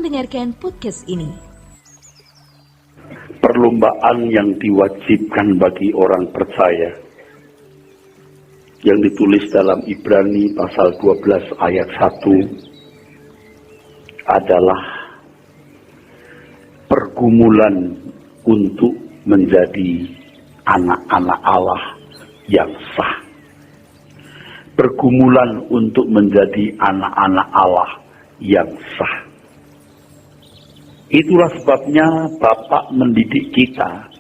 mendengarkan podcast ini. Perlombaan yang diwajibkan bagi orang percaya yang ditulis dalam Ibrani pasal 12 ayat 1 adalah pergumulan untuk menjadi anak-anak Allah yang sah. Pergumulan untuk menjadi anak-anak Allah yang sah. Itulah sebabnya Bapak mendidik kita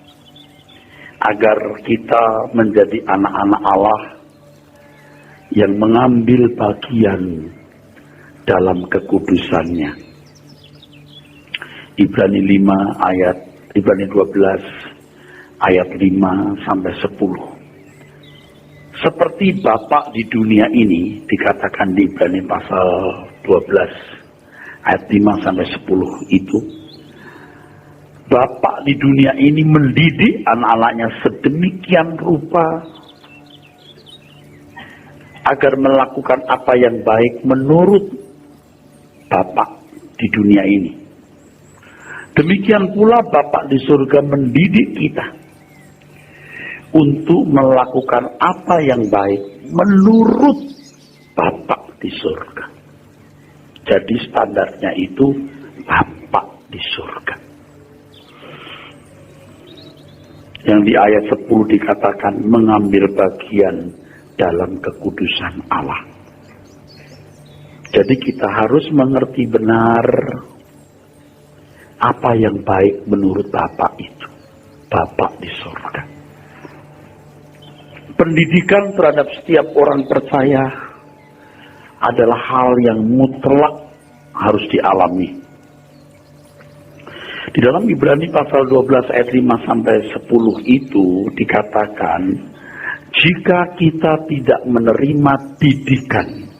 agar kita menjadi anak-anak Allah yang mengambil bagian dalam kekudusannya. Ibrani 12 ayat 5 sampai 10. Seperti Bapak di dunia ini dikatakan di Ibrani pasal 12 ayat 5 sampai 10 itu, Bapak di dunia ini mendidik anak-anaknya sedemikian rupa agar melakukan apa yang baik menurut Bapak di dunia ini. Demikian pula Bapak di surga mendidik kita untuk melakukan apa yang baik menurut Bapak di surga. Jadi standarnya itu Bapak di surga. Yang di ayat 10 dikatakan mengambil bagian dalam kekudusan Allah. Jadi kita harus mengerti benar apa yang baik menurut Bapak itu. Bapak di surga. Pendidikan terhadap setiap orang percaya adalah hal yang mutlak harus dialami. Di dalam Ibrani pasal 12 ayat 5 sampai 10 itu dikatakan, jika kita tidak menerima didikan,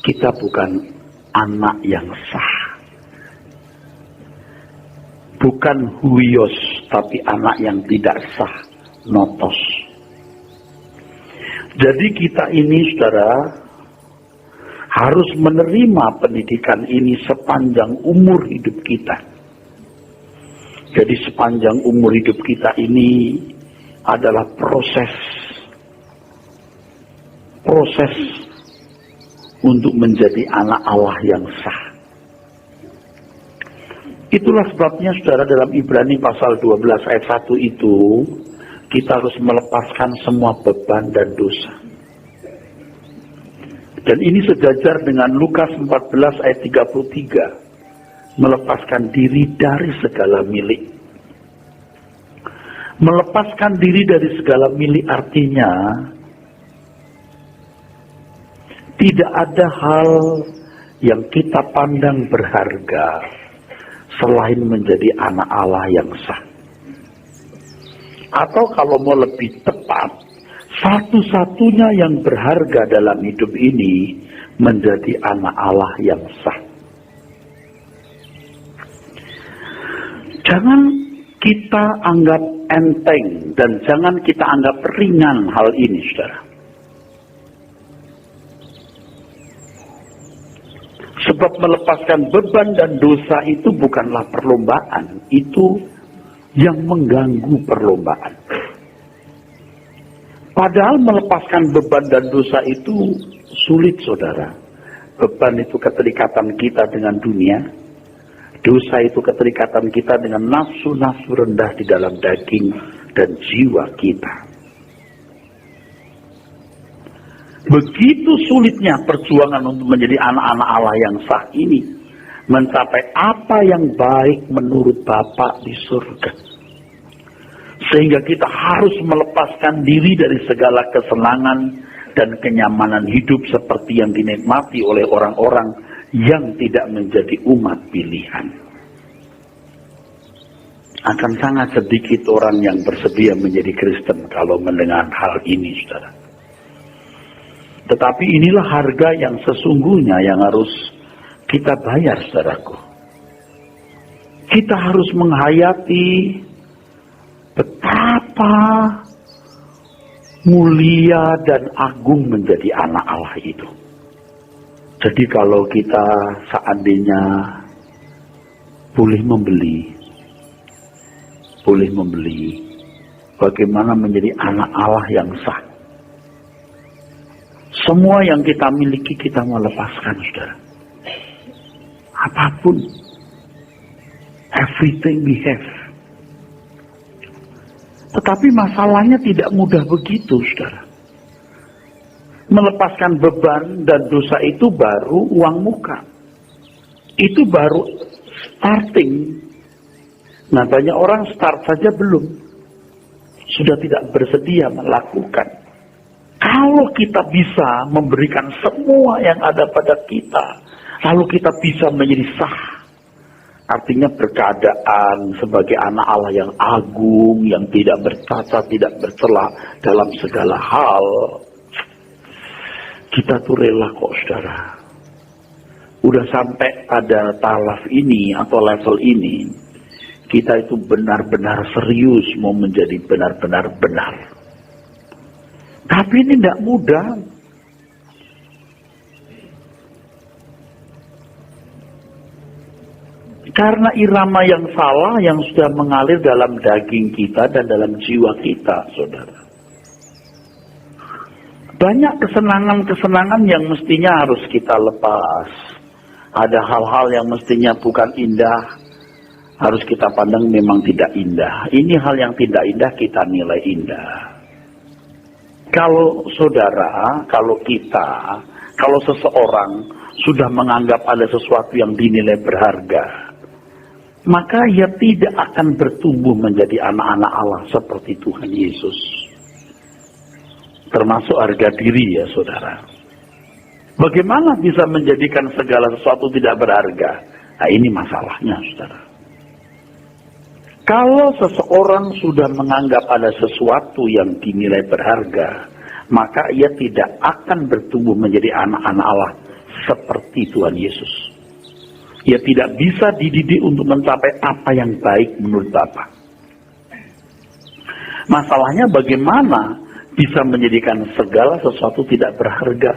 kita bukan anak yang sah. Bukan huios, tapi anak yang tidak sah, notos. Jadi kita ini, saudara, harus menerima pendidikan ini sepanjang umur hidup kita. Jadi sepanjang umur hidup kita ini adalah proses untuk menjadi anak Allah yang sah. Itulah sebabnya, saudara, dalam Ibrani pasal 12 ayat 1 itu kita harus melepaskan semua beban dan dosa. Dan ini sejajar dengan Lukas 14 ayat 33. Melepaskan diri dari segala milik. Melepaskan diri dari segala milik artinya tidak ada hal yang kita pandang berharga selain menjadi anak Allah yang sah. Atau kalau mau lebih tepat, satu-satunya yang berharga dalam hidup ini menjadi anak Allah yang sah. Jangan kita anggap enteng dan jangan kita anggap ringan hal ini, saudara. Sebab melepaskan beban dan dosa itu bukanlah perlombaan, itu yang mengganggu perlombaan. Padahal melepaskan beban dan dosa itu sulit, saudara. Beban itu keterikatan kita dengan dunia. Dosa itu keterikatan kita dengan nafsu-nafsu rendah di dalam daging dan jiwa kita. Begitu sulitnya perjuangan untuk menjadi anak-anak Allah yang sah ini, mencapai apa yang baik menurut Bapa di surga. Sehingga kita harus melepaskan diri dari segala kesenangan dan kenyamanan hidup seperti yang dinikmati oleh orang-orang yang tidak menjadi umat pilihan. Akan sangat sedikit orang yang bersedia menjadi Kristen kalau mendengar hal ini, saudara. Tetapi inilah harga yang sesungguhnya yang harus kita bayar, saudaraku. Kita harus menghayati betapa mulia dan agung menjadi anak Allah itu. Jadi kalau kita seandainya boleh membeli bagaimana menjadi anak Allah yang sah. Semua yang kita miliki kita mau lepaskan, saudara. Apapun, everything we have. Tetapi masalahnya tidak mudah begitu, saudara. Melepaskan beban dan dosa itu baru uang muka. Itu baru starting. Nah, banyak orang start saja belum. Sudah tidak bersedia melakukan. Kalau kita bisa memberikan semua yang ada pada kita, lalu kita bisa menjadi sah. Artinya berkeadaan sebagai anak Allah yang agung, yang tidak bercacat, tidak bercela dalam segala hal. Kita tuh rela kok, saudara. Udah sampai pada taraf ini atau level ini, kita itu benar-benar serius mau menjadi benar-benar benar. Tapi ini tidak mudah. Karena irama yang salah yang sudah mengalir dalam daging kita dan dalam jiwa kita, saudara. Banyak kesenangan-kesenangan yang mestinya harus kita lepas. Ada hal-hal yang mestinya bukan indah, harus kita pandang memang tidak indah. Ini hal yang tidak indah kita nilai indah. Kalau saudara, kalau kita, kalau seseorang sudah menganggap ada sesuatu yang dinilai berharga, maka ia tidak akan bertumbuh menjadi anak-anak Allah seperti Tuhan Yesus. Termasuk harga diri, ya saudara. Bagaimana bisa menjadikan segala sesuatu tidak berharga? Nah, ini masalahnya, saudara. Kalau seseorang sudah menganggap ada sesuatu yang dinilai berharga, maka ia tidak akan bertumbuh menjadi anak-anak Allah seperti Tuhan Yesus. Ia tidak bisa dididik untuk mencapai apa yang baik menurut Bapa. Masalahnya bagaimana bisa menjadikan segala sesuatu tidak berharga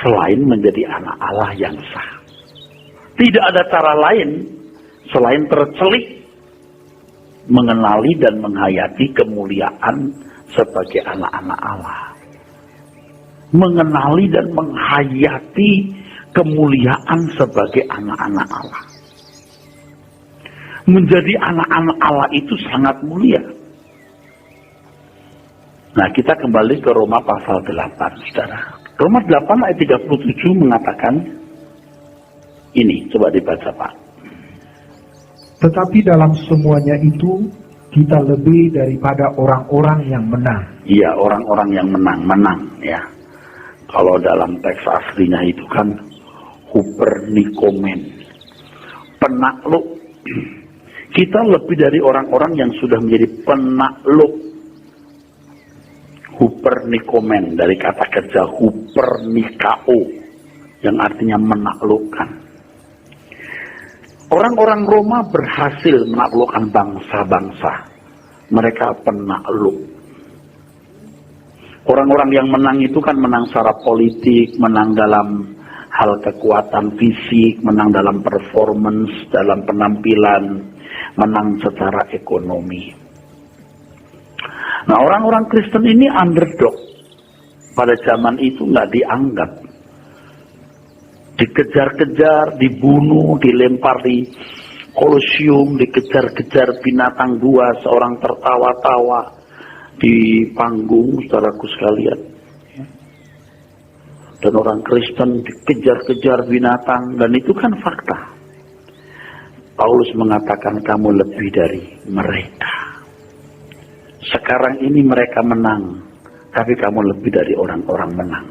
selain menjadi anak Allah yang sah. Tidak ada cara lain selain tercelik mengenali dan menghayati kemuliaan sebagai anak-anak Allah. Mengenali dan menghayati kemuliaan sebagai anak-anak Allah. Menjadi anak-anak Allah itu sangat mulia. Nah, kita kembali ke Roma pasal 8, saudara. Roma 8 ayat 37 mengatakan ini, coba dibaca, Pak. Tetapi dalam semuanya itu, kita lebih daripada orang-orang yang menang. Iya, orang-orang yang menang, ya. Kalau dalam teks aslinya itu kan Hupernikomen, penakluk. Kita lebih dari orang-orang yang sudah menjadi penakluk. Hupernikomen, dari kata kerja Hupernikao, yang artinya menaklukkan. Orang-orang Roma berhasil menaklukkan bangsa-bangsa. Mereka penakluk. Orang-orang yang menang itu kan menang secara politik, menang dalam hal kekuatan fisik, menang dalam performance, dalam penampilan, menang secara ekonomi. Nah, orang-orang Kristen ini underdog. Pada zaman itu nggak dianggap. Dikejar-kejar, dibunuh, dilempar di kolosium, dikejar-kejar binatang buas, seorang tertawa-tawa di panggung, saudaraku sekalian. Dan orang Kristen dikejar-kejar binatang, dan itu kan fakta. Paulus mengatakan kamu lebih dari mereka. Sekarang ini mereka menang, tapi kamu lebih dari orang-orang menang.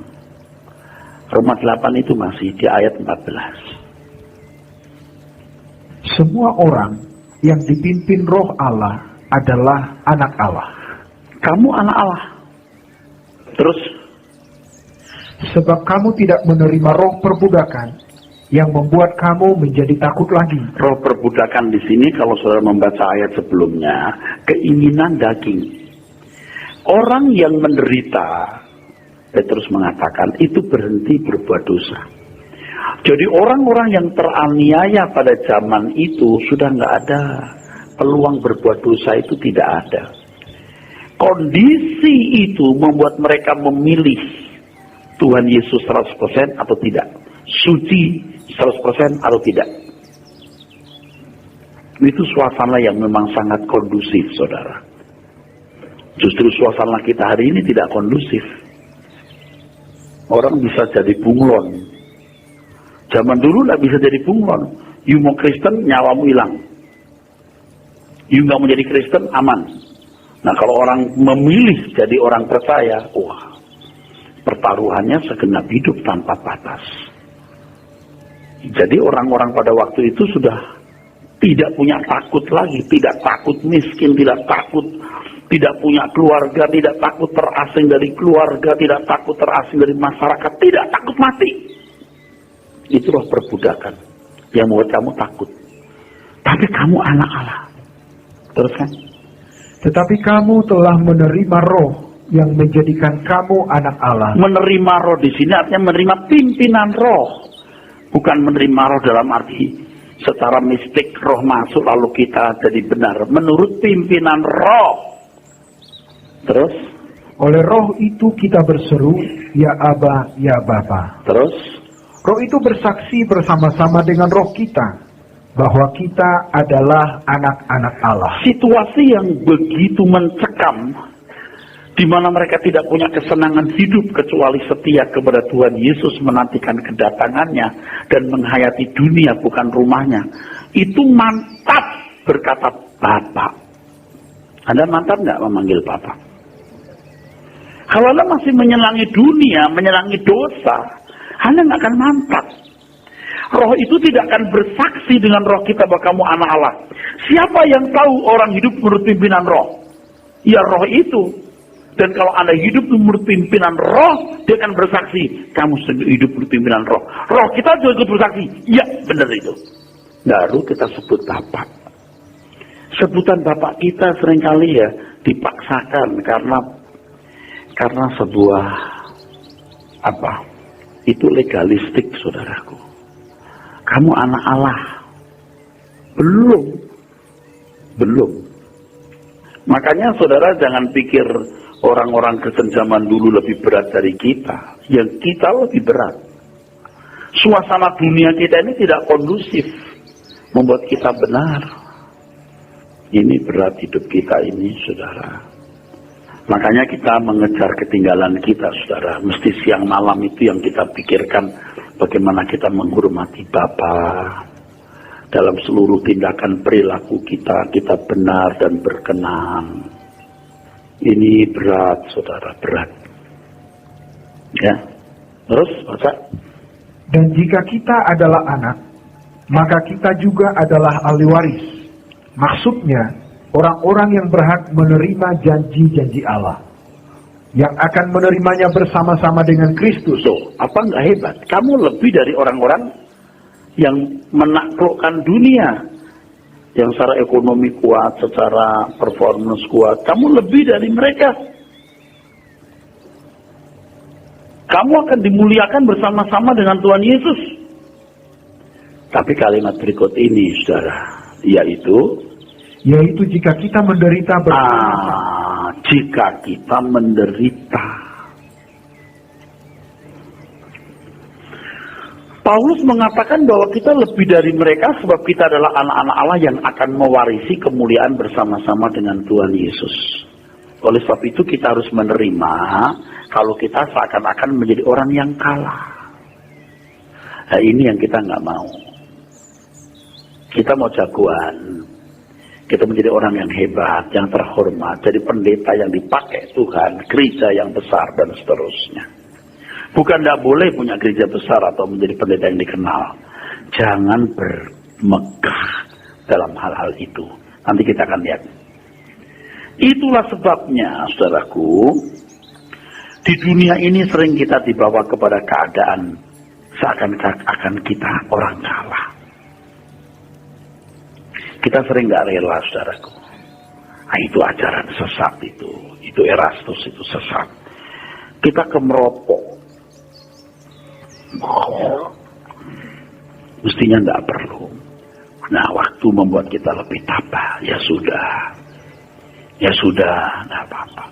Roma 8 itu masih di ayat 14. Semua orang yang dipimpin roh Allah adalah anak Allah. Kamu anak Allah. Terus, sebab kamu tidak menerima roh perbudakan yang membuat kamu menjadi takut lagi. roh perbudakan di sini kalau saudara membaca ayat sebelumnya, keinginan daging. Orang yang menderita, Petrus mengatakan itu berhenti berbuat dosa. Jadi orang-orang yang teraniaya pada zaman itu sudah nggak ada peluang berbuat dosa, itu tidak ada. Kondisi itu membuat mereka memilih Tuhan Yesus 100% atau tidak, suci 100% atau tidak. Itu suasana yang memang sangat kondusif, saudara. Justru suasana kita hari ini tidak kondusif. Orang bisa jadi bunglon. Zaman dulu nggak bisa jadi bunglon. You mau Kristen, nyawamu hilang. You nggak mau jadi Kristen, aman. Nah, kalau orang memilih jadi orang percaya, wah, pertaruhannya segenap hidup tanpa batas. Jadi orang-orang pada waktu itu sudah tidak punya takut lagi, tidak takut miskin, tidak takut tidak punya keluarga, tidak takut terasing dari keluarga, tidak takut terasing dari masyarakat, tidak takut mati. Itulah perbudakan yang membuat kamu takut. Tapi kamu anak Allah. Terus kan? Tetapi kamu telah menerima roh yang menjadikan kamu anak Allah. Menerima roh di sini artinya menerima pimpinan roh. Bukan menerima roh dalam arti secara mistik roh masuk lalu kita jadi benar. Menurut pimpinan roh. Terus? Oleh roh itu kita berseru, ya Aba, ya Bapa. Terus? Roh itu bersaksi bersama-sama dengan roh kita bahwa kita adalah anak-anak Allah. Situasi yang begitu mencekam, di mana mereka tidak punya kesenangan hidup kecuali setia kepada Tuhan Yesus, menantikan kedatangannya dan menghayati dunia bukan rumahnya. Itu mantap berkata Bapa. Anda mantap nggak memanggil Bapa? Kalau Anda masih menyenangi dunia, menyenangi dosa, Anda nggak akan mantap. Roh itu tidak akan bersaksi dengan roh kita bahwa kamu anak Allah. Siapa yang tahu orang hidup menurut pimpinan roh? Ya roh itu. Dan kalau Anda hidup menurut pimpinan roh, dia akan bersaksi, kamu hidup menurut pimpinan roh. Roh kita juga ikut bersaksi. Ya benar itu. Baru kita sebut Bapak. Sebutan Bapak kita seringkali ya dipaksakan karena sebuah itu legalistik, saudaraku. Kamu anak Allah. Belum. Makanya saudara jangan pikir orang-orang Kristen zaman dulu lebih berat dari kita. Yang kita lebih berat. Suasana dunia kita ini tidak kondusif membuat kita benar. Ini berat hidup kita ini, saudara. Makanya kita mengejar ketinggalan kita, saudara. Mesti siang malam itu yang kita pikirkan bagaimana kita menghormati Bapa. Dalam seluruh tindakan perilaku kita benar dan berkenan. Ini berat, saudara, berat. Ya, terus baca. Dan jika kita adalah anak, maka kita juga adalah ahli waris. Maksudnya, orang-orang yang berhak menerima janji-janji Allah, yang akan menerimanya bersama-sama dengan Kristus. So, apa nggak hebat? Kamu lebih dari orang-orang yang menaklukkan dunia, yang secara ekonomi kuat, secara performance kuat. Kamu lebih dari mereka. Kamu akan dimuliakan bersama-sama dengan Tuhan Yesus. Tapi kalimat berikut ini, saudara, yaitu jika kita menderita bersama. Jika kita menderita. Paulus mengatakan bahwa kita lebih dari mereka sebab kita adalah anak-anak Allah yang akan mewarisi kemuliaan bersama-sama dengan Tuhan Yesus. Oleh sebab itu kita harus menerima kalau kita seakan-akan menjadi orang yang kalah. Nah, ini yang kita nggak mau. Kita mau jagoan. Kita menjadi orang yang hebat, yang terhormat, jadi pendeta yang dipakai Tuhan, gereja yang besar dan seterusnya. Bukan tidak boleh punya gereja besar atau menjadi pendeta yang dikenal. Jangan bermegah dalam hal-hal itu. Nanti kita akan lihat. Itulah sebabnya, saudaraku, di dunia ini sering kita dibawa kepada keadaan seakan-akan kita orang kalah. Kita sering gak rela, saudaraku. Nah, itu ajaran sesat itu. Itu Erastus, itu sesat. Kita kemerokok. Mestinya tidak perlu. Nah, waktu membuat kita lebih tabah. Ya sudah, tidak apa-apa.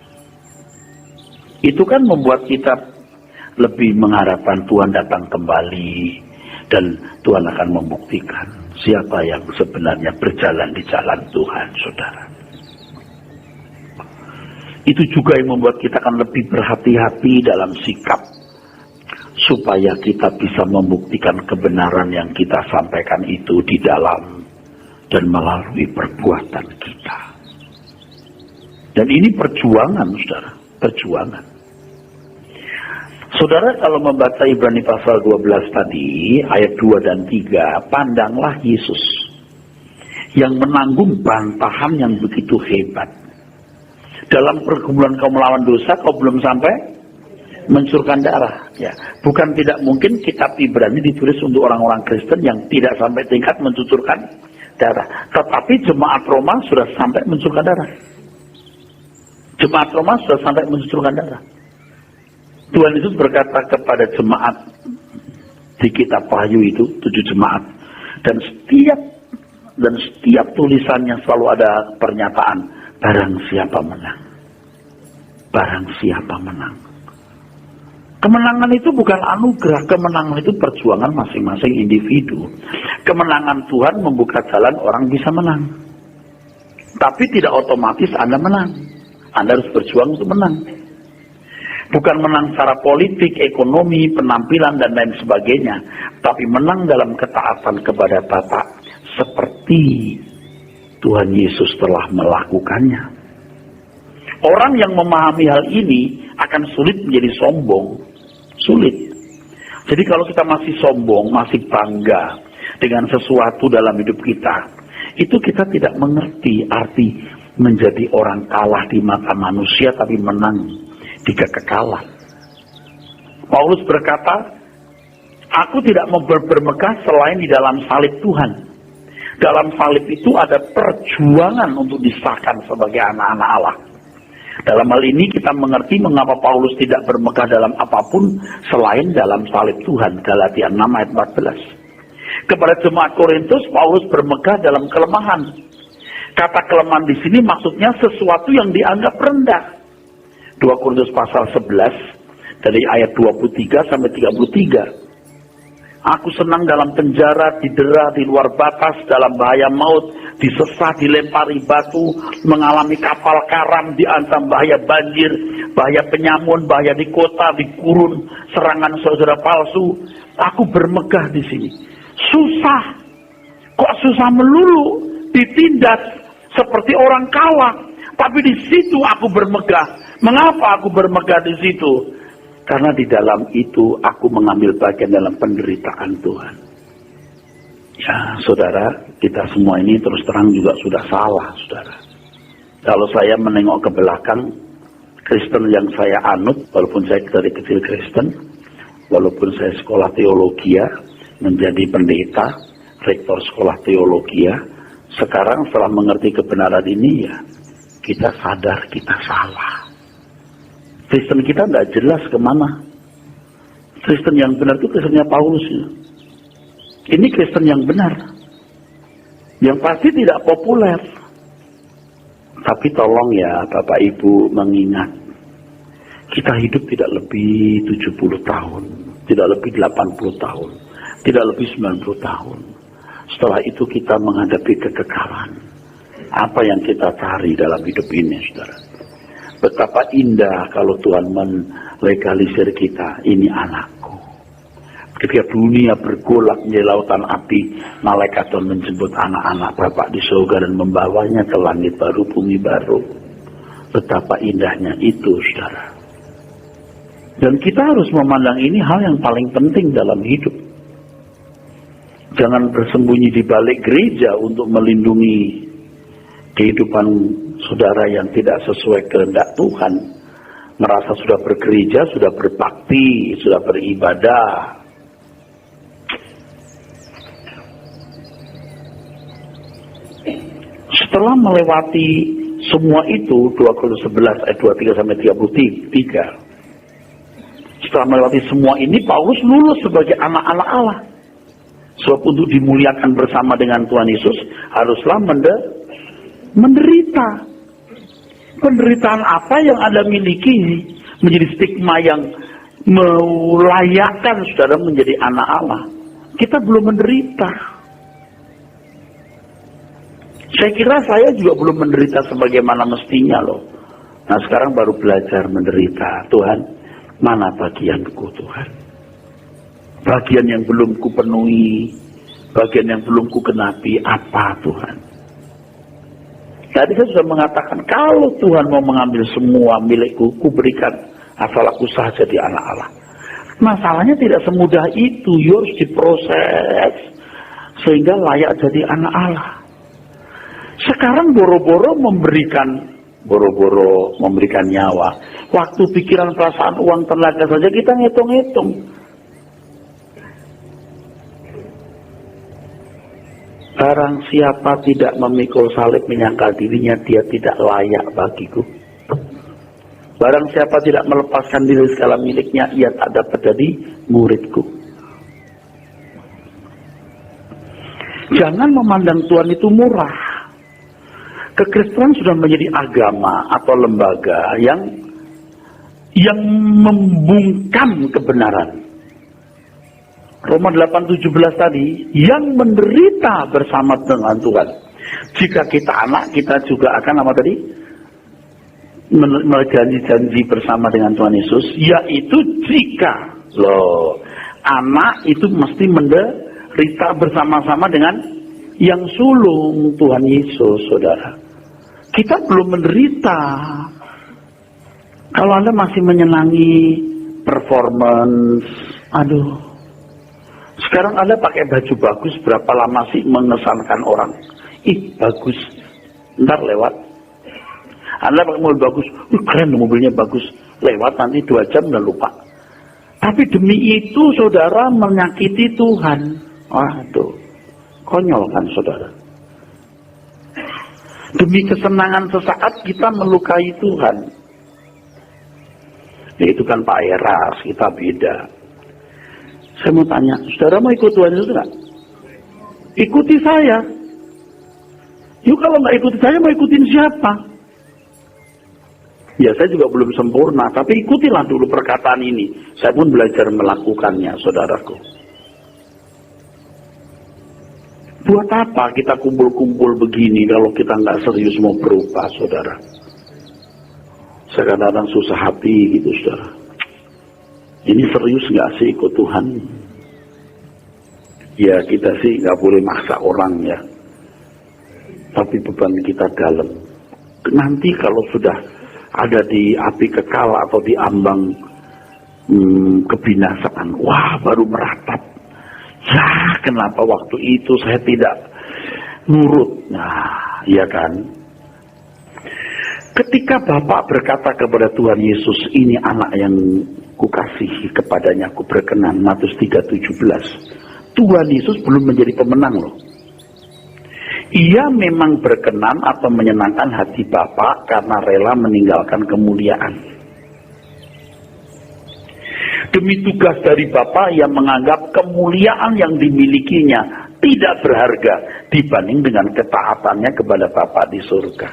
Itu kan membuat kita lebih mengharapkan Tuhan datang kembali, dan Tuhan akan membuktikan siapa yang sebenarnya berjalan di jalan Tuhan, saudara. Itu juga yang membuat kita akan lebih berhati-hati dalam sikap, supaya kita bisa membuktikan kebenaran yang kita sampaikan itu di dalam dan melalui perbuatan kita. Dan ini perjuangan, saudara, perjuangan. Saudara, kalau membaca Ibrani pasal 12 tadi, ayat 2 dan 3, pandanglah Yesus yang menanggung bantahan yang begitu hebat. Dalam pergumulan kau melawan dosa, kau belum sampai mencurahkan darah. Ya, bukan tidak mungkin kitab Ibrani ditulis untuk orang-orang Kristen yang tidak sampai tingkat mencucurkan darah. Tetapi jemaat Roma sudah sampai mencurahkan darah. Jemaat Roma sudah sampai mencucurkan darah. Tuhan Yesus berkata kepada jemaat di kitab Wahyu itu, 7 jemaat, dan setiap tulisannya selalu ada pernyataan, barang siapa menang. Barang siapa menang. Kemenangan itu bukan anugerah, kemenangan itu perjuangan masing-masing individu. Kemenangan Tuhan membuka jalan orang bisa menang. Tapi tidak otomatis Anda menang. Anda harus berjuang untuk menang. Bukan menang secara politik, ekonomi, penampilan, dan lain sebagainya. Tapi menang dalam ketaatan kepada Bapa seperti Tuhan Yesus telah melakukannya. Orang yang memahami hal ini akan sulit menjadi sombong. Sulit. Jadi kalau kita masih sombong, masih bangga dengan sesuatu dalam hidup kita, itu kita tidak mengerti arti menjadi orang kalah di mata manusia tapi menang di kekekalan. Paulus berkata, aku tidak mau bermegah selain di dalam salib Tuhan. Dalam salib itu ada perjuangan untuk disahkan sebagai anak-anak Allah. Dalam hal ini kita mengerti mengapa Paulus tidak bermegah dalam apapun selain dalam salib Tuhan. Galatia 6 ayat 14. Kepada jemaat Korintus, Paulus bermegah dalam kelemahan. Kata kelemahan di sini maksudnya sesuatu yang dianggap rendah. 2 Korintus pasal 11 dari ayat 23 sampai 33. Aku senang dalam penjara, didera di luar batas, dalam bahaya maut, disesah, dilempari batu, mengalami kapal karam, diancam bahaya banjir, bahaya penyamun, bahaya di kota, dikurun, serangan saudara palsu. Aku bermegah di sini. Susah. Kok susah melulu? Ditindas seperti orang kalah. Tapi di situ aku bermegah. Mengapa aku bermegah di situ? Karena di dalam itu aku mengambil bagian dalam penderitaan Tuhan. Ya, saudara, kita semua ini terus terang juga sudah salah, saudara. Kalau saya menengok ke belakang, Kristen yang saya anut, walaupun saya dari kecil Kristen, walaupun saya sekolah teologi, menjadi pendeta, rektor sekolah teologi, sekarang setelah mengerti kebenaran ini, ya, kita sadar kita salah. Kristen kita tidak jelas kemana. Kristen yang benar itu Kristennya Paulus. Ini Kristen yang benar. Yang pasti tidak populer. Tapi tolong ya Bapak Ibu mengingat. Kita hidup tidak lebih 70 tahun. Tidak lebih 80 tahun. Tidak lebih 90 tahun. Setelah itu kita menghadapi kekekalan. Apa yang kita cari dalam hidup ini, saudara? Betapa indah kalau Tuhan melegalisir kita. Ini anakku. Ketika dunia bergolak di lautan api, malaikat Tuhan menjemput anak-anak Bapak di surga dan membawanya ke langit baru, bumi baru. Betapa indahnya itu, saudara. Dan kita harus memandang ini hal yang paling penting dalam hidup. Jangan bersembunyi di balik gereja untuk melindungi kehidupan saudara yang tidak sesuai kehendak Tuhan. Merasa sudah bergereja, sudah berbakti, sudah beribadah. Setelah melewati semua itu, 2 Korintus 11 ayat 23 sampai 33. Setelah melewati semua ini, Paulus lulus sebagai anak-anak Allah. Sebab untuk dimuliakan bersama dengan Tuhan Yesus haruslah menderita. Penderitaan apa yang Anda miliki menjadi stigma yang melayakkan saudara menjadi anak Allah? Kita belum menderita. Saya kira saya juga belum menderita sebagaimana mestinya loh. Nah sekarang baru belajar menderita. Tuhan, mana bagianku Tuhan? Bagian yang belum ku penuhi, bagian yang belum ku genapi, apa Tuhan? Tadi saya sudah mengatakan, kalau Tuhan mau mengambil semua milikku, ku berikan, asal aku sah jadi anak Allah. Masalahnya tidak semudah itu, harus diproses, sehingga layak jadi anak Allah. Sekarang boro-boro memberikan nyawa. Waktu, pikiran, perasaan, uang, tenaga saja kita ngitung-ngitung. Barang siapa tidak memikul salib menyangkal dirinya, dia tidak layak bagiku. Barang siapa tidak melepaskan diri segala miliknya, ia tak dapat jadi muridku. Jangan memandang Tuhan itu murah. Kekristenan sudah menjadi agama atau lembaga yang membungkam kebenaran. Roma 8:17 tadi, yang menderita bersama dengan Tuhan. Jika kita anak, kita juga akan apa tadi? Janji-janji bersama dengan Tuhan Yesus, yaitu jika anak itu mesti menderita bersama-sama dengan yang sulung Tuhan Yesus, saudara. Kita belum menderita. Kalau Anda masih menyenangi performance, aduh. Sekarang Anda pakai baju bagus, berapa lama sih mengesankan orang? Ih, bagus. Ntar lewat. Anda pakai mobil bagus, keren mobilnya bagus. Lewat nanti 2 jam udah lupa. Tapi demi itu saudara menyakiti Tuhan. Waduh, konyol kan saudara. Demi kesenangan sesaat kita melukai Tuhan. Ya, itu kan Pak Eras, kita beda. Saya mau tanya, saudara mau ikut Tuhan Yesus enggak? Ikuti saya. Yuk kalau nggak ikuti saya, mau ikutin siapa? Ya saya juga belum sempurna, tapi ikutilah dulu perkataan ini. Saya pun belajar melakukannya, saudaraku. Buat apa kita kumpul-kumpul begini kalau kita nggak serius mau berubah, saudara? Saya kadang-kadang susah hati gitu, saudara. Ini serius nggak sih ikut Tuhan? Ya kita sih nggak boleh maksa orang ya. Tapi beban kita dalam. Nanti kalau sudah ada di api kekal atau di ambang kebinasaan, wah baru meratap. Ya kenapa waktu itu saya tidak nurut? Nah, iya kan? Ketika Bapak berkata kepada Tuhan Yesus, ini anak yang kukasihi, kepadanya aku berkenan, Matius 3:17. Tuhan Yesus belum menjadi pemenang loh. Ia memang berkenan atau menyenangkan hati Bapa karena rela meninggalkan kemuliaan. Demi tugas dari Bapa, ia menganggap kemuliaan yang dimilikinya tidak berharga dibanding dengan ketaatannya kepada Bapa di surga.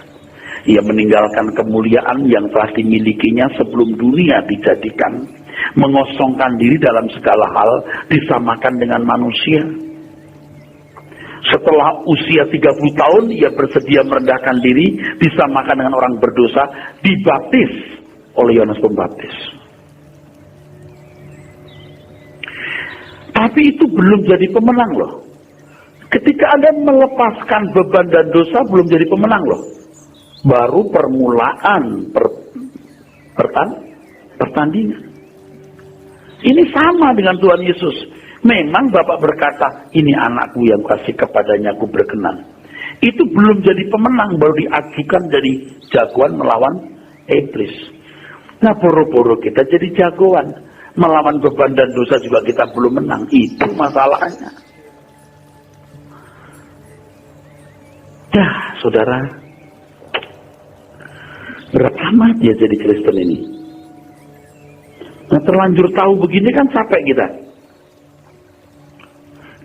Ia meninggalkan kemuliaan yang telah dimilikinya sebelum dunia dijadikan, mengosongkan diri dalam segala hal, disamakan dengan manusia. Setelah usia 30 tahun, ia bersedia merendahkan diri, disamakan dengan orang berdosa, dibaptis oleh Yohanes Pembaptis. Tapi itu belum jadi pemenang loh. Ketika Anda melepaskan beban dan dosa, belum jadi pemenang loh. Baru permulaan pertandingan. Ini sama dengan Tuhan Yesus. Memang Bapak berkata, ini anakku yang kasih kepadanya aku berkenan. Itu belum jadi pemenang, baru diajukan dari jagoan melawan iblis. Nah boro-boro kita jadi jagoan, melawan beban dan dosa juga kita belum menang. Itu masalahnya. Ya saudara, berat amat ya jadi Kristen ini. Nah terlanjur tahu begini kan capek kita.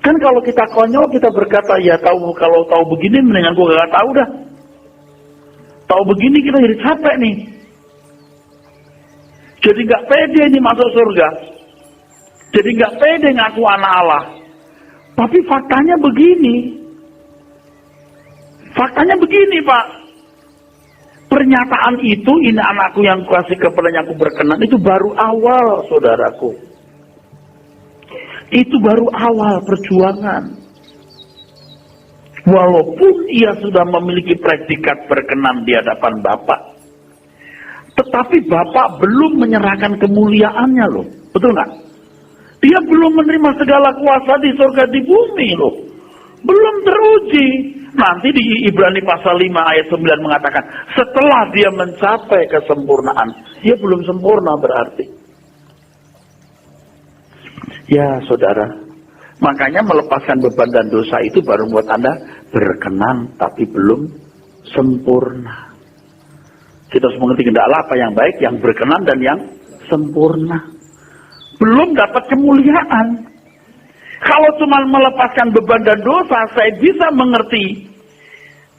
Kan kalau kita konyol, kita berkata, ya kalau tahu begini, mendingan gue gak tahu dah. Tahu begini kita jadi capek nih. Jadi gak pede nih masuk surga. Jadi gak pede ngaku anak Allah. Tapi faktanya begini. Faktanya begini, Pak. Pernyataan itu, ini anakku yang kasih kepadanya aku berkenan, itu baru awal, saudaraku. Itu baru awal perjuangan. Walaupun ia sudah memiliki predikat berkenan di hadapan Bapak, tetapi Bapak belum menyerahkan kemuliaannya loh. Betul nggak? Dia belum menerima segala kuasa di surga di bumi loh. Belum teruji. Nanti di Ibrani pasal 5 ayat 9 mengatakan, setelah dia mencapai kesempurnaan, dia belum sempurna berarti. Ya saudara, makanya melepaskan beban dan dosa itu baru buat Anda berkenan, tapi belum sempurna. Kita harus mengerti hendaklah apa yang baik, yang berkenan dan yang sempurna. Belum dapat kemuliaan. Kalau cuma melepaskan beban dan dosa, saya bisa mengerti.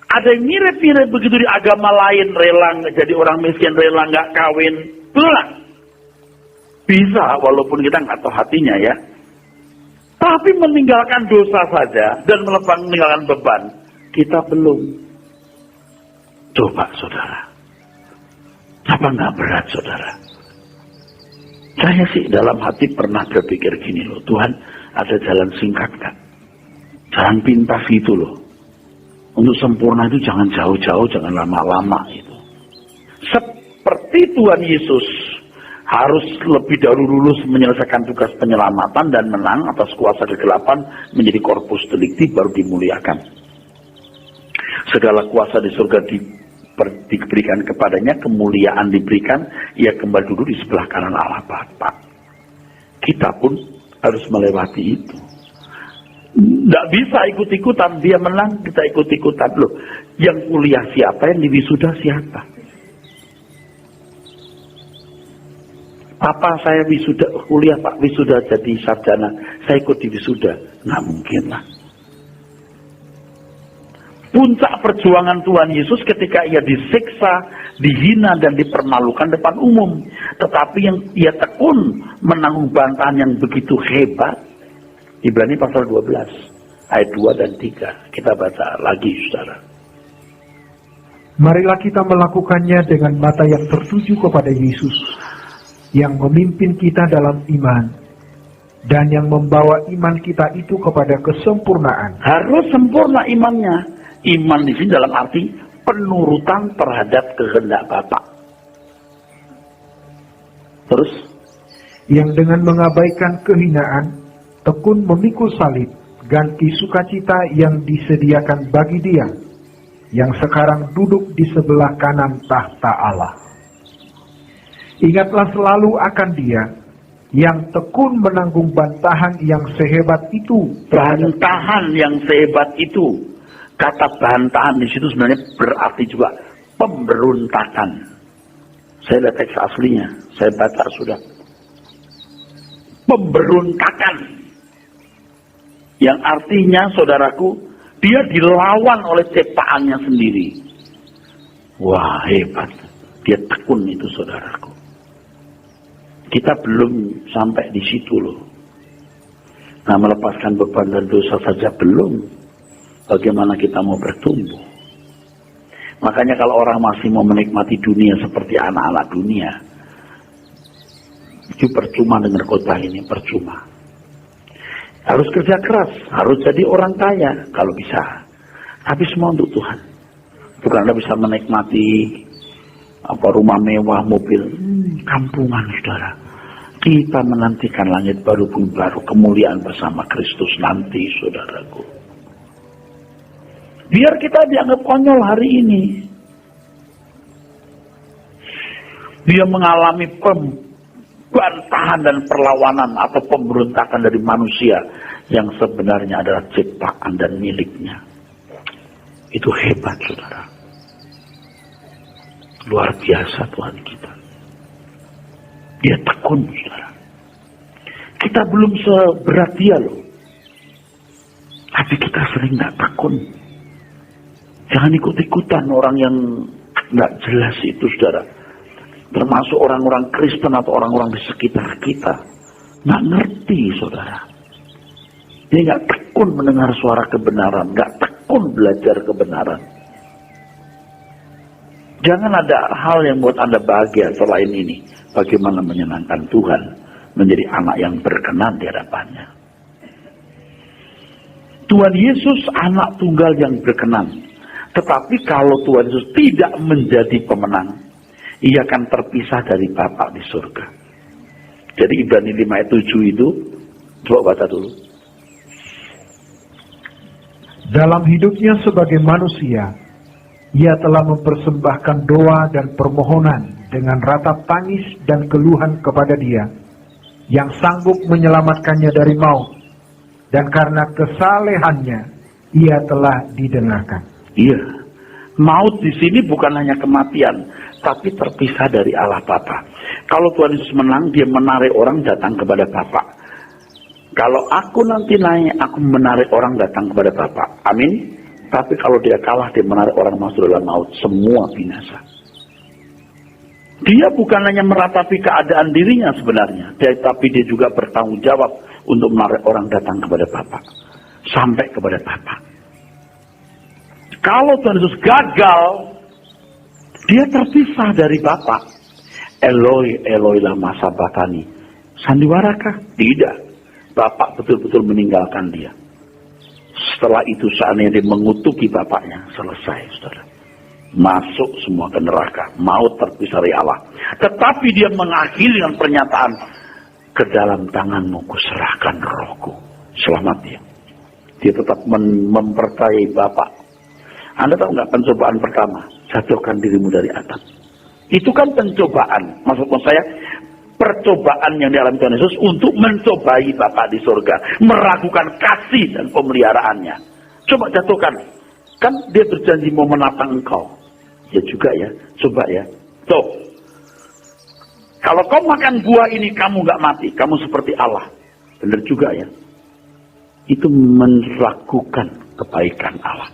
Ada yang mirip-mirip begitu di agama lain, rela jadi orang miskin, rela nggak kawin. Betul nggak? Bisa, walaupun kita nggak tahu hatinya ya. Tapi meninggalkan dosa saja dan meninggalkan beban, kita belum. Coba saudara. Apa nggak berat saudara? Saya sih dalam hati pernah berpikir gini loh, Tuhan, ada jalan singkat kan? Jalan pintas gitu loh. Untuk sempurna itu jangan jauh-jauh, jangan lama-lama itu. Seperti Tuhan Yesus harus lebih dahulu menyelesaikan tugas penyelamatan dan menang atas kuasa kegelapan menjadi korpus delikti, baru dimuliakan. Segala kuasa di surga diberikan kepadanya, kemuliaan diberikan, ia kembali duduk di sebelah kanan Allah Bapa. Kita pun harus melewati itu. Tidak bisa ikut-ikutan, dia menang, kita ikut-ikutan. Loh, yang kuliah siapa, yang diwisuda siapa? Apa saya wisuda, kuliah Pak, wisuda jadi sarjana, saya ikut di wisuda? Nggak mungkin lah. Puncak perjuangan Tuhan Yesus ketika ia disiksa, dihina dan dipermalukan depan umum. Tetapi yang ia tekun menanggung bantahan yang begitu hebat. Ibrani pasal 12 ayat 2 dan 3. Kita baca lagi saudara. Marilah kita melakukannya dengan mata yang tertuju kepada Yesus, yang memimpin kita dalam iman, dan yang membawa iman kita itu kepada kesempurnaan. Harus sempurna imannya. Iman di sini dalam arti penurutan terhadap kehendak Bapa. Terus, yang dengan mengabaikan kehinaan, tekun memikul salib, ganti sukacita yang disediakan bagi Dia, yang sekarang duduk di sebelah kanan tahta Allah. Ingatlah selalu akan Dia, yang tekun menanggung bantahan yang sehebat itu. Bantahan yang sehebat itu. Kata bantahan di situ sebenarnya berarti juga pemberontakan. Saya lihat teks aslinya, saya baca sudah. Pemberontakan. Yang artinya saudaraku, dia dilawan oleh ciptaannya sendiri. Wah hebat, dia tekun itu saudaraku. Kita belum sampai di situ loh. Nah, melepaskan beban dan dosa saja belum. Bagaimana kita mau bertumbuh? Makanya kalau orang masih mau menikmati dunia seperti anak-anak dunia, itu percuma dengar khotbah ini, percuma. Harus kerja keras, harus jadi orang kaya kalau bisa. Tapi semua untuk Tuhan. Bukan Anda bisa menikmati rumah mewah, mobil, kampungan saudara. Kita menantikan langit baru, bumi baru, kemuliaan bersama Kristus nanti saudaraku. Biar kita dianggap konyol hari ini. Dia mengalami bantahan dan perlawanan atau pemberontakan dari manusia yang sebenarnya adalah ciptaan dan miliknya. Itu hebat saudara. Luar biasa Tuhan kita. Dia tekun saudara. Kita belum seberat dia loh. Tapi kita sering nggak tekun. Jangan ikut-ikutan orang yang nggak jelas itu, saudara. Termasuk orang-orang Kristen atau orang-orang di sekitar kita. Nggak ngerti, saudara. Dia nggak tekun mendengar suara kebenaran, nggak tekun belajar kebenaran. Jangan ada hal yang buat Anda bahagia selain ini. Bagaimana menyenangkan Tuhan, menjadi anak yang berkenan di hadapannya. Tuhan Yesus anak tunggal yang berkenan. Tetapi kalau Tuhan Yesus tidak menjadi pemenang, ia akan terpisah dari Bapa di surga. Jadi Ibrani 5 ayat 7 itu, coba baca dulu. Dalam hidupnya sebagai manusia, ia telah mempersembahkan doa dan permohonan dengan ratap tangis dan keluhan kepada Dia yang sanggup menyelamatkannya dari maut, dan karena kesalehannya ia telah didengarkan. Iya, maut di sini bukan hanya kematian, tapi terpisah dari Allah Bapa. Kalau Tuhan Yesus menang, dia menarik orang datang kepada Bapa. Kalau aku nanti naik, aku menarik orang datang kepada Bapa. Amin. Tapi kalau dia kalah, dia menarik orang masuk dalam maut. Semua binasa. Dia bukan hanya meratapi keadaan dirinya sebenarnya, tapi dia juga bertanggung jawab untuk menarik orang datang kepada Bapa. Sampai kepada Bapa. Kalau Tuhan Yesus gagal, dia terpisah dari Bapa. Eloi, Eloi lama sabachthani. Sandiwarakah? Tidak. Bapak betul-betul meninggalkan dia. Setelah itu saatnya dia mengutuki bapaknya. Selesai, saudara. Masuk semua ke neraka. Maut terpisah dari Allah. Tetapi dia mengakhiri dengan pernyataan, ke dalam tanganmu kuserahkan rohku. Selamat dia. Dia tetap mempercayai Bapak. Anda tahu nggak pencobaan pertama? Jatuhkan dirimu dari atap. Itu kan pencobaan. Maksud saya, percobaan yang dialami Tuhan Yesus untuk mencobai Bapa di surga, meragukan kasih dan pemeliharaannya. Coba jatuhkan. Kan dia berjanji mau menatang engkau. Ya juga ya, coba ya. Tuh. Kalau kau makan buah ini kamu nggak mati, kamu seperti Allah. Benar juga ya. Itu meragukan kebaikan Allah.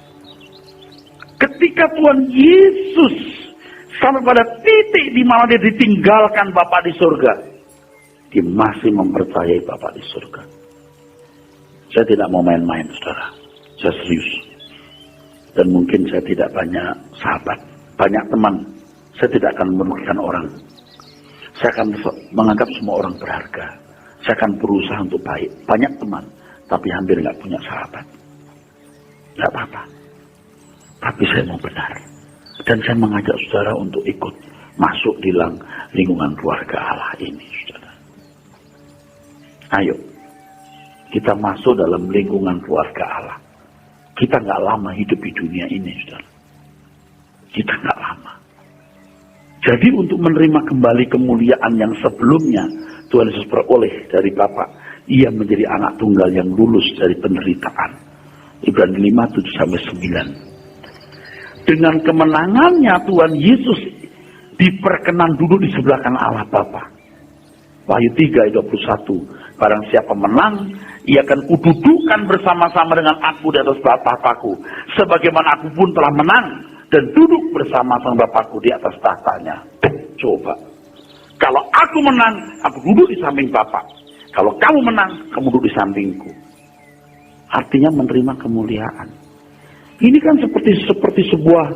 Ketika Tuhan Yesus sampai pada titik di mana dia ditinggalkan Bapa di surga, dia masih mempercayai Bapa di surga. Saya tidak mau main-main, saudara. Saya serius. Dan mungkin saya tidak banyak sahabat, banyak teman. Saya tidak akan merugikan orang. Saya akan menganggap semua orang berharga. Saya akan berusaha untuk baik. Banyak teman, tapi hampir nggak punya sahabat. Nggak apa-apa. Tapi saya mau benar. Dan saya mengajak saudara untuk ikut masuk di lingkungan keluarga Allah ini, saudara. Ayo, kita masuk dalam lingkungan keluarga Allah. Kita nggak lama hidup di dunia ini, saudara. Kita nggak lama. Jadi untuk menerima kembali kemuliaan yang sebelumnya Tuhan Yesus peroleh dari Bapa, ia menjadi anak tunggal yang lulus dari penderitaan. Ibrani 5, 7-9. Dengan kemenangannya Tuhan Yesus diperkenan duduk di sebelah kanan Allah Bapa. Wahyu 3 ayat 21. Barang siapa menang, ia akan kududukan bersama-sama dengan aku di atas Bapa-Bapakku. Sebagaimana aku pun telah menang dan duduk bersama-sama Bapakku di atas tahtanya. Coba. Kalau aku menang, aku duduk di samping Bapa. Kalau kamu menang, kamu duduk di sampingku. Artinya menerima kemuliaan. Ini kan seperti sebuah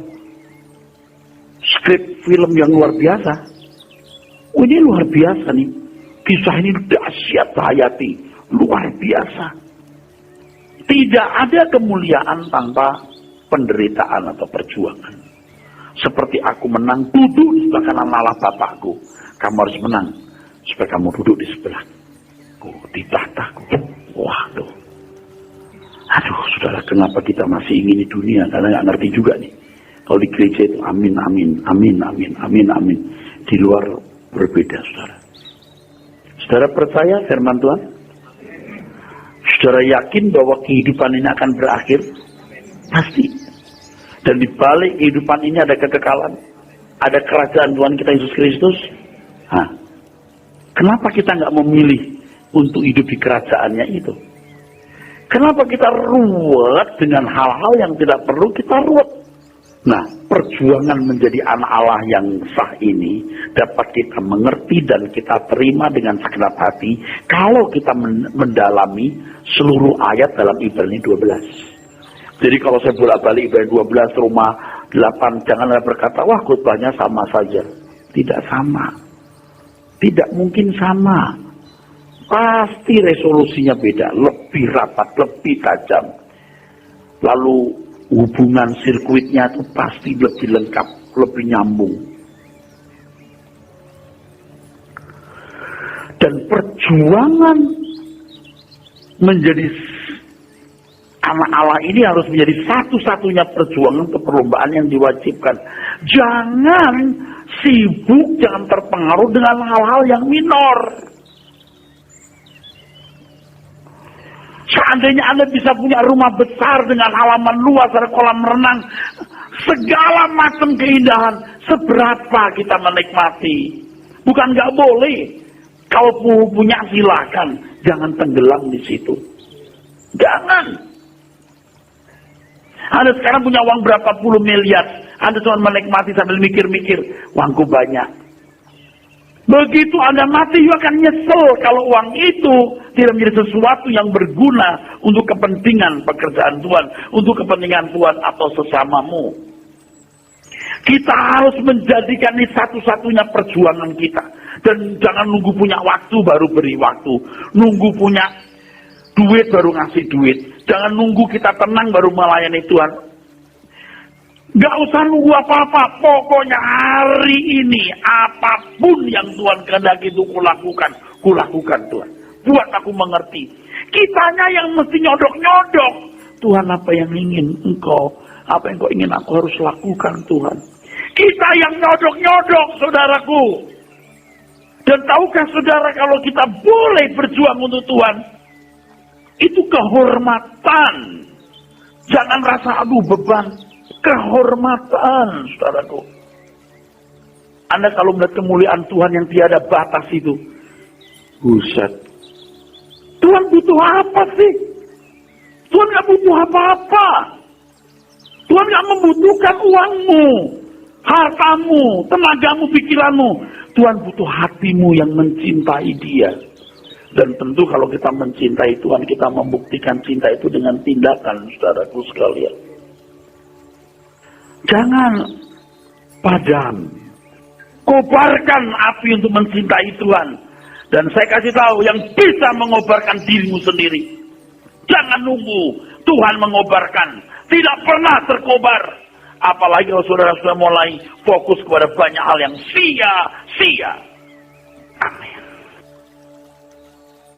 skrip film yang luar biasa. Oh, ini luar biasa nih. Kisah ini dahsyat hayati, luar biasa. Tidak ada kemuliaan tanpa penderitaan atau perjuangan. Seperti aku menang duduk di sebelah kanan Allah Bapakku. Kamu harus menang supaya kamu duduk di sebelahku, di tahtaku. Waduh. Aduh, saudara, kenapa kita masih ingin di dunia? Karena nggak ngerti juga nih. Kalau di gereja itu amin, amin, amin, amin, amin, amin. Di luar berbeda, saudara. Saudara percaya firman Tuhan? Saudara yakin bahwa kehidupan ini akan berakhir? Pasti. Dan di balik kehidupan ini ada kekekalan. Ada kerajaan Tuhan kita Yesus Kristus. Nah, kenapa kita nggak memilih untuk hidup di kerajaannya itu? Kenapa kita ruwet dengan hal-hal yang tidak perlu kita ruwet? Nah, perjuangan menjadi anak Allah yang sah ini dapat kita mengerti dan kita terima dengan segenap hati kalau kita mendalami seluruh ayat dalam Ibrani 12. Jadi kalau saya bolak-balik Ibrani 12, Roma 8, janganlah berkata, wah khotbahnya sama saja. Tidak sama. Tidak mungkin sama. Pasti resolusinya beda, lebih rapat, lebih tajam. Lalu hubungan sirkuitnya itu pasti lebih lengkap, lebih nyambung. Dan perjuangan menjadi anak Allah ini harus menjadi satu-satunya perjuangan perlombaan yang diwajibkan. Jangan sibuk, jangan terpengaruh dengan hal-hal yang minor. Seandainya Anda bisa punya rumah besar dengan halaman luas, ada kolam renang, segala macam keindahan, seberapa kita menikmati? Bukan nggak boleh. Kalau punya silakan, jangan tenggelam di situ. Jangan. Anda sekarang punya uang berapa puluh miliar, Anda cuma menikmati sambil mikir-mikir, uangku banyak. Begitu Anda mati, you akan nyesel kalau uang itu tidak menjadi sesuatu yang berguna untuk kepentingan pekerjaan Tuhan, untuk kepentingan Tuhan atau sesamamu. Kita harus menjadikan ini satu-satunya perjuangan kita. Dan jangan nunggu punya waktu baru beri waktu. Nunggu punya duit baru ngasih duit. Jangan nunggu kita tenang baru melayani Tuhan. Gak usah nunggu apa-apa, pokoknya hari ini apapun yang Tuhan kehendaki itu kulakukan Tuhan. Buat aku mengerti. Kitanya yang mesti nyodok-nyodok. Tuhan, apa yang ingin engkau, apa yang kau ingin aku harus lakukan Tuhan. Kita yang nyodok-nyodok, saudaraku. Dan tahukah saudara, kalau kita boleh berjuang untuk Tuhan, itu kehormatan. Jangan rasa aduh beban. Kehormatan, saudaraku. Anda kalau melihat kemuliaan Tuhan yang tiada batas itu, buset. Tuhan butuh apa sih? Tuhan gak butuh apa-apa. Tuhan gak membutuhkan uangmu, hartamu, tenagamu, pikiranmu. Tuhan butuh hatimu yang mencintai Dia. Dan tentu kalau kita mencintai Tuhan, kita membuktikan cinta itu dengan tindakan, saudaraku sekalian. Jangan padam. Kobarkan api untuk mencintai Tuhan. Dan saya kasih tahu yang bisa mengobarkan dirimu sendiri. Jangan nunggu Tuhan mengobarkan. Tidak pernah terkobar. Apalagi kalau saudara sudah mulai fokus kepada banyak hal yang sia-sia. Amin.